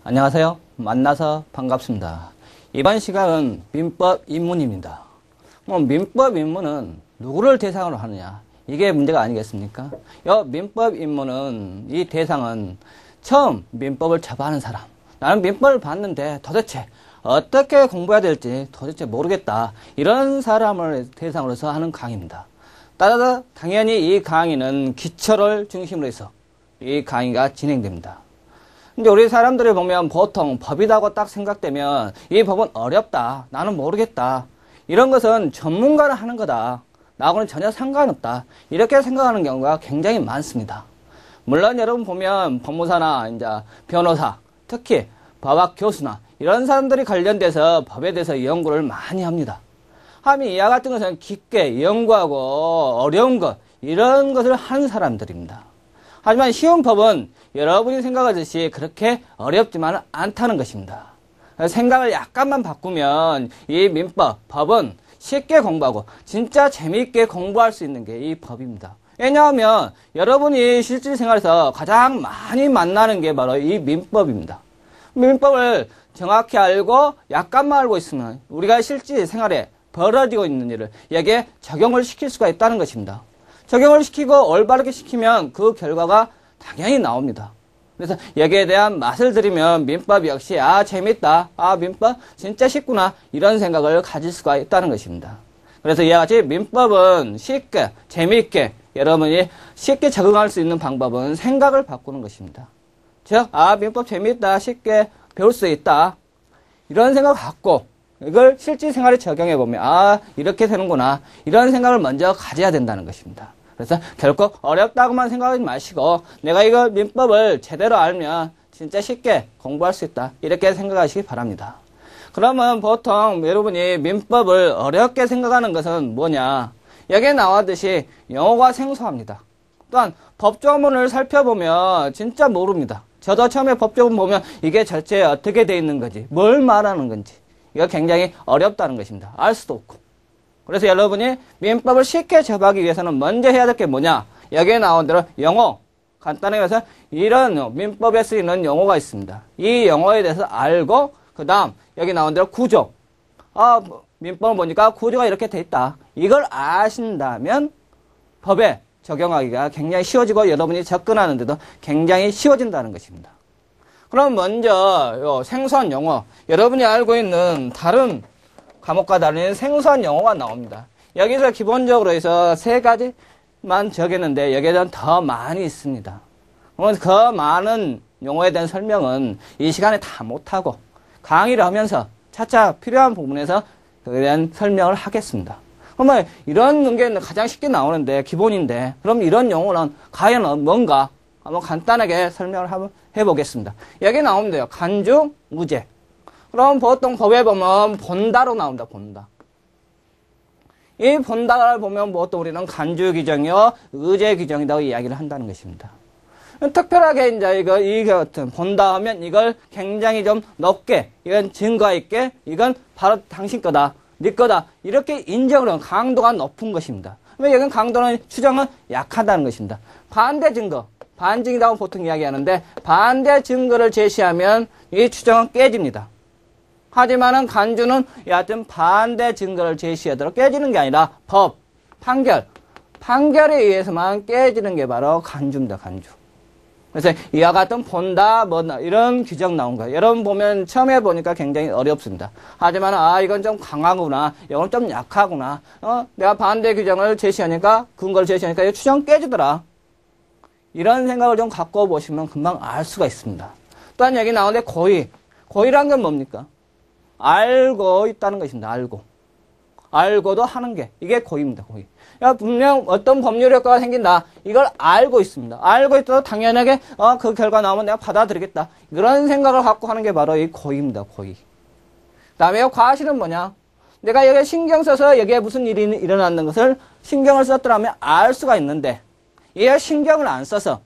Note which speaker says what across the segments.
Speaker 1: 안녕하세요. 만나서 반갑습니다. 이번 시간은 민법 입문입니다. 민법 입문은 누구를 대상으로 하느냐? 이게 문제가 아니겠습니까? 민법 입문은 이 대상은 처음 민법을 접하는 사람. 나는 민법을 봤는데 도대체 어떻게 공부해야 될지 도대체 모르겠다. 이런 사람을 대상으로서 하는 강의입니다. 따라서 당연히 이 강의는 기초를 중심으로 해서 이 강의가 진행됩니다. 근데 우리 사람들이 보면 보통 법이라고 딱 생각되면 이 법은 어렵다. 나는 모르겠다. 이런 것은 전문가를 하는 거다. 나하고는 전혀 상관없다. 이렇게 생각하는 경우가 굉장히 많습니다. 물론 여러분 보면 법무사나 이제 변호사, 특히 법학 교수나 이런 사람들이 관련돼서 법에 대해서 연구를 많이 합니다. 하면 이와 같은 것은 깊게 연구하고 어려운 것, 이런 것을 하는 사람들입니다. 하지만 쉬운 법은 여러분이 생각하듯이 그렇게 어렵지만 않다는 것입니다. 생각을 약간만 바꾸면 이 민법, 법은 쉽게 공부하고 진짜 재미있게 공부할 수 있는 게 이 법입니다. 왜냐하면 여러분이 실질생활에서 가장 많이 만나는 게 바로 이 민법입니다. 민법을 정확히 알고 약간만 알고 있으면 우리가 실질생활에 벌어지고 있는 일을 여기에 적용을 시킬 수가 있다는 것입니다. 적용을 시키고 올바르게 시키면 그 결과가 당연히 나옵니다. 그래서 여기에 대한 맛을 들이면 민법 역시 재밌다. 민법 진짜 쉽구나. 이런 생각을 가질 수가 있다는 것입니다. 그래서 이와 같이 민법은 쉽게 재미있게 여러분이 쉽게 적응할 수 있는 방법은 생각을 바꾸는 것입니다. 즉 민법 재미있다. 쉽게 배울 수 있다. 이런 생각을 갖고 이걸 실질생활에 적용해 보면 이렇게 되는구나. 이런 생각을 먼저 가져야 된다는 것입니다. 그래서 결코 어렵다고만 생각하지 마시고 내가 이거 민법을 제대로 알면 진짜 쉽게 공부할 수 있다. 이렇게 생각하시기 바랍니다. 그러면 보통 여러분이 민법을 어렵게 생각하는 것은 뭐냐? 여기에 나왔듯이 용어가 생소합니다. 또한 법조문을 살펴보면 진짜 모릅니다. 저도 처음에 법조문 보면 이게 절제 어떻게 되어 있는 건지, 뭘 말하는 건지 이거 굉장히 어렵다는 것입니다. 알 수도 없고. 그래서 여러분이 민법을 쉽게 접하기 위해서는 먼저 해야 될 게 뭐냐? 여기에 나온 대로 용어. 간단하게 해서 이런 민법에 쓰이는 용어가 있습니다. 이 용어에 대해서 알고 그 다음 여기 나온 대로 구조. 민법을 보니까 구조가 이렇게 돼 있다. 이걸 아신다면 법에 적용하기가 굉장히 쉬워지고 여러분이 접근하는데도 굉장히 쉬워진다는 것입니다. 그럼 먼저 생소한 용어. 여러분이 알고 있는 다른 과목과 다른 생소한 용어가 나옵니다. 여기서 기본적으로 해서 3가지만 적였는데 여기에 대한 더 많이 있습니다. 그 많은 용어에 대한 설명은 이 시간에 다 못하고 강의를 하면서 차차 필요한 부분에서 그에 대한 설명을 하겠습니다. 그러면 이런 게 가장 쉽게 나오는데 기본인데 그럼 이런 용어는 과연 뭔가 한번 간단하게 설명을 한번 해보겠습니다. 여기 나오는데요. 간주, 무죄. 그럼 보통 법에 보면 본다로 나온다. 본다. 이 본다를 보면 보통 우리는 간주 규정이요, 의제 규정이라고 이야기를 한다는 것입니다. 특별하게 이제 이 같은 본다 하면 이걸 굉장히 좀 높게, 이건 증거 있게, 이건 바로 당신 거다, 네 거다 이렇게 인정을 하는 강도가 높은 것입니다. 왜 여기는 강도는 추정은 약하다는 것입니다. 반대 증거, 반증이라고 보통 이야기하는데 반대 증거를 제시하면 이 추정은 깨집니다. 하지만은 간주는 여하튼 반대 증거를 제시하도록 깨지는 게 아니라 법, 판결에 의해서만 깨지는 게 바로 간주입니다. 간주. 그래서 이와 같은 본다, 뭐다 이런 규정 나온 거예요. 여러분 보면 처음에 보니까 굉장히 어렵습니다. 하지만 이건 좀 강하구나, 이건 좀 약하구나. 내가 반대 규정을 제시하니까 근거를 제시하니까 이 추정 깨지더라. 이런 생각을 좀 갖고 보시면 금방 알 수가 있습니다. 또한 여기 나오는데 고의. 고의란 건 뭡니까? 알고 있다는 것입니다. 알고도 하는 게 이게 고의입니다. 고의. 분명 어떤 법률 효과가 생긴다. 이걸 알고 있습니다. 알고 있어도 당연하게 그 결과 나오면 내가 받아들이겠다. 이런 생각을 갖고 하는 게 바로 이 고의입니다. 고의. 그다음에 과실은 뭐냐? 내가 여기에 신경 써서 여기에 무슨 일이 일어났는 것을 신경을 썼더라면 알 수가 있는데 이게 신경을 안 써서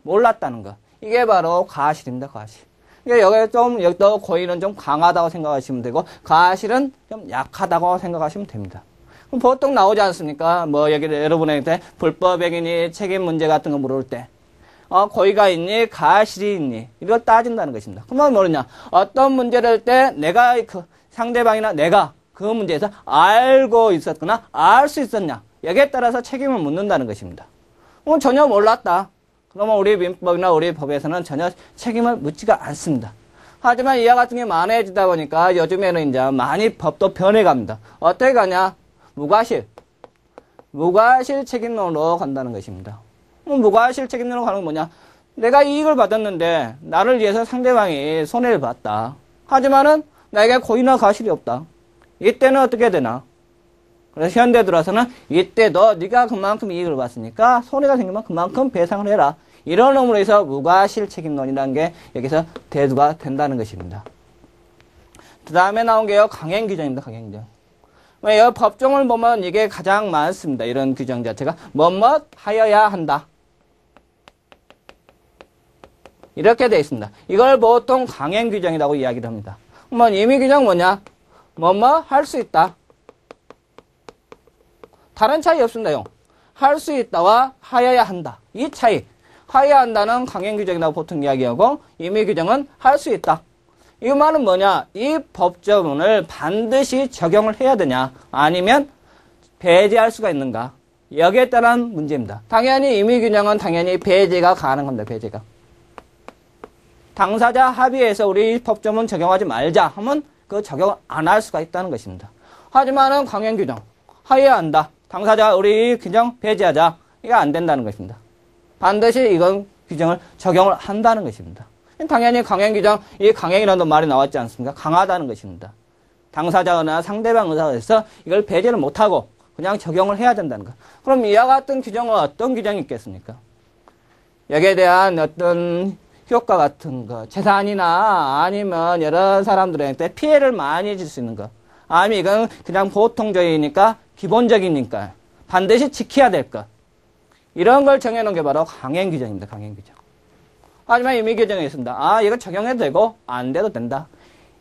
Speaker 1: 몰랐다는 거. 이게 바로 과실입니다. 과실. 여기도 고의는 좀 강하다고 생각하시면 되고, 과실은 좀 약하다고 생각하시면 됩니다. 그럼 보통 나오지 않습니까? 여기 여러분한테 불법행위니 책임 문제 같은 거 물을 때, 고의가 있니, 가실이 있니, 이걸 따진다는 것입니다. 그러면 뭐냐? 어떤 문제를 할 때 내가 그 상대방이나 내가 그 문제에서 알고 있었거나 알 수 있었냐, 여기에 따라서 책임을 묻는다는 것입니다. 전혀 몰랐다. 그러면 우리 민법이나 우리 법에서는 전혀 책임을 묻지가 않습니다. 하지만 이와 같은 게 많아지다 보니까 요즘에는 이제 많이 법도 변해갑니다. 어떻게 가냐? 무과실 책임론으로 간다는 것입니다. 무과실 책임론으로 가는 건 뭐냐? 내가 이익을 받았는데 나를 위해서 상대방이 손해를 봤다. 하지만은 나에게 고의나 가실이 없다. 이때는 어떻게 되나? 그래서 현대 들어서는 이때도 네가 그만큼 이익을 봤으니까 손해가 생기면 그만큼 배상을 해라. 이런 의미로 해서 무과실 책임론이라는 게 여기서 대두가 된다는 것입니다. 그 다음에 나온 게요, 강행 규정입니다. 강행 규정. 왜 법종을 보면 이게 가장 많습니다. 이런 규정 자체가 뭐뭐 하여야 한다. 이렇게 되어 있습니다. 이걸 보통 강행 규정이라고 이야기를 합니다. 그러면 임의 규정 뭐냐? 뭐뭐 할 수 있다. 다른 차이 없습니다요. 할 수 있다와 하여야 한다. 이 차이. 하여야 한다는 강행 규정이라고 보통 이야기하고 임의 규정은 할 수 있다. 이 말은 뭐냐? 이 법조문을 반드시 적용을 해야 되냐? 아니면 배제할 수가 있는가? 여기에 따른 문제입니다. 당연히 임의 규정은 당연히 배제가 가능합니다. 배제가. 당사자 합의해서 우리 법조문 적용하지 말자 하면 그 적용 안 할 수가 있다는 것입니다. 하지만은 강행 규정 하여야 한다. 당사자 우리 규정 배제하자. 이거 안 된다는 것입니다. 반드시 이건 규정을 적용을 한다는 것입니다. 당연히 강행 규정, 이 강행이라는 말이 나왔지 않습니까? 강하다는 것입니다. 당사자나 상대방 의사에서 이걸 배제를 못하고 그냥 적용을 해야 된다는 것. 그럼 이와 같은 규정은 어떤 규정이 있겠습니까? 여기에 대한 어떤 효과 같은 거, 재산이나 아니면 여러 사람들한테 피해를 많이 줄 수 있는 거. 아니면 이건 그냥 보통적이니까 기본적이니까 반드시 지켜야 될 것. 이런 걸 정해놓은 게 바로 강행 규정입니다. 강행 규정. 하지만 임의 규정이 있습니다. 이거 적용해도 되고 안 돼도 된다.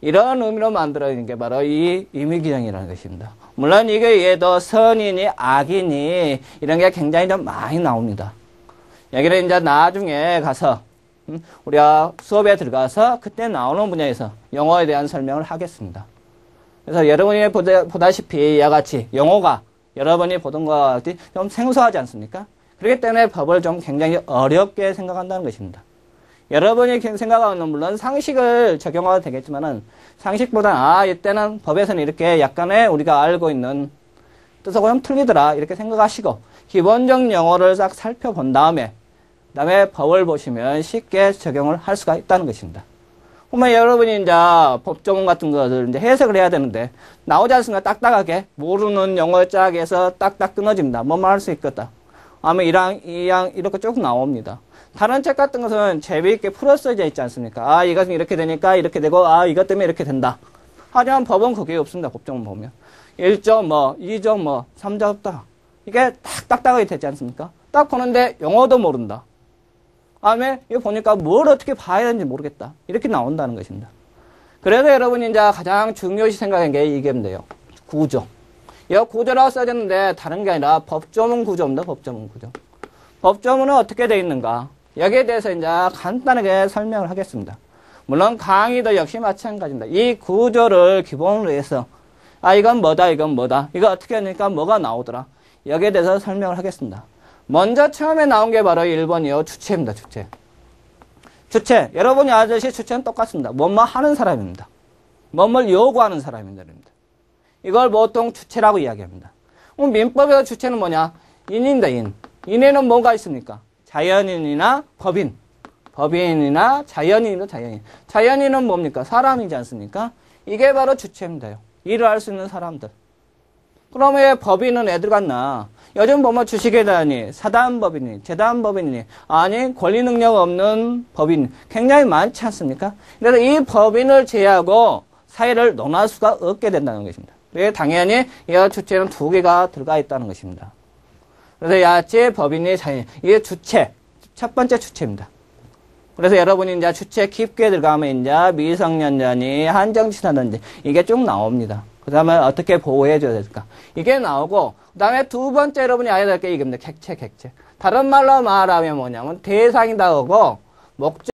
Speaker 1: 이런 의미로 만들어진 게 바로 이 임의 규정이라는 것입니다. 물론 이게 얘도 선이니 악이니 이런 게 굉장히 좀 많이 나옵니다. 여기는 이제 나중에 가서 우리가 수업에 들어가서 그때 나오는 분야에서 용어에 대한 설명을 하겠습니다. 그래서 여러분이 보다시피 이와 같이 용어가 여러분이 보던 것과 같이 좀 생소하지 않습니까? 그렇기 때문에 법을 좀 굉장히 어렵게 생각한다는 것입니다. 여러분이 생각하는 물론 상식을 적용하도 되겠지만은 상식보다 이때는 법에서는 이렇게 약간의 우리가 알고 있는 뜻하고 좀 틀리더라 이렇게 생각하시고 기본적 용어를 싹 살펴본 다음에 그다음에 법을 보시면 쉽게 적용을 할 수가 있다는 것입니다. 그러면 여러분이 이제 법조문 같은 것을 이제 해석을 해야 되는데 나오지 않습니까? 딱딱하게 모르는 용어 짝에서 딱딱 끊어집니다. 뭐만 할 수 있겠다. 아마 이양 이렇게 쭉 나옵니다. 다른 책 같은 것은 재미있게 풀어 써져 있지 않습니까? 이것은 이렇게 되니까 이렇게 되고, 이것 때문에 이렇게 된다. 하지만 법은 그게 없습니다. 법조문 보면. 1조 뭐, 2조 뭐, 3조 없다. 이게 딱딱하게 되지 않습니까? 딱 보는데 영어도 모른다. 다음에 이거 보니까 뭘 어떻게 봐야 되는지 모르겠다. 이렇게 나온다는 것입니다. 그래서 여러분이 이제 가장 중요시 생각한 게 이게 뭔데요? 구조. 이 구조라고 써졌는데 다른 게 아니라 법조문 구조입니다. 법조문 구조. 법조문은 어떻게 되어 있는가? 여기에 대해서 이제 간단하게 설명을 하겠습니다. 물론 강의도 역시 마찬가지입니다. 이 구조를 기본으로 해서 이건 뭐다, 이건 뭐다. 이거 어떻게 하니까 뭐가 나오더라. 여기에 대해서 설명을 하겠습니다. 먼저 처음에 나온 게 바로 1번이요. 주체입니다. 주체. 주체. 여러분이 아시듯이 주체는 똑같습니다. 뭐뭐 하는 사람입니다. 뭐뭘 요구하는 사람입니다. 이걸 보통 주체라고 이야기합니다. 그럼 민법에서 주체는 뭐냐? 인입니다. 인. 인에는 뭐가 있습니까? 자연인이나 법인. 법인이나 자연인이나 자연인. 자연인은 뭡니까? 사람이지 않습니까? 이게 바로 주체입니다. 일을 할 수 있는 사람들. 그러면 왜 법인은 애들 같나? 요즘 보면 주식에 대하니, 사단법인이, 재단법인이, 아니, 권리 능력 없는 법인 굉장히 많지 않습니까? 그래서 이 법인을 제외하고 사회를 논할 수가 없게 된다는 것입니다. 그래서 당연히 이 주체는 두 개가 들어가 있다는 것입니다. 그래서 야채, 법인이, 자연, 이게 주체, 첫 번째 주체입니다. 그래서 여러분이 이제 주체 깊게 들어가면 이제 미성년자니, 한정치사든지 이게 쭉 나옵니다. 그 다음에 어떻게 보호해줘야 될까? 이게 나오고, 그 다음에 두 번째 여러분이 알아야 될 게 이겁니다. 객체, 객체. 다른 말로 말하면 뭐냐면 대상이다 하고 목적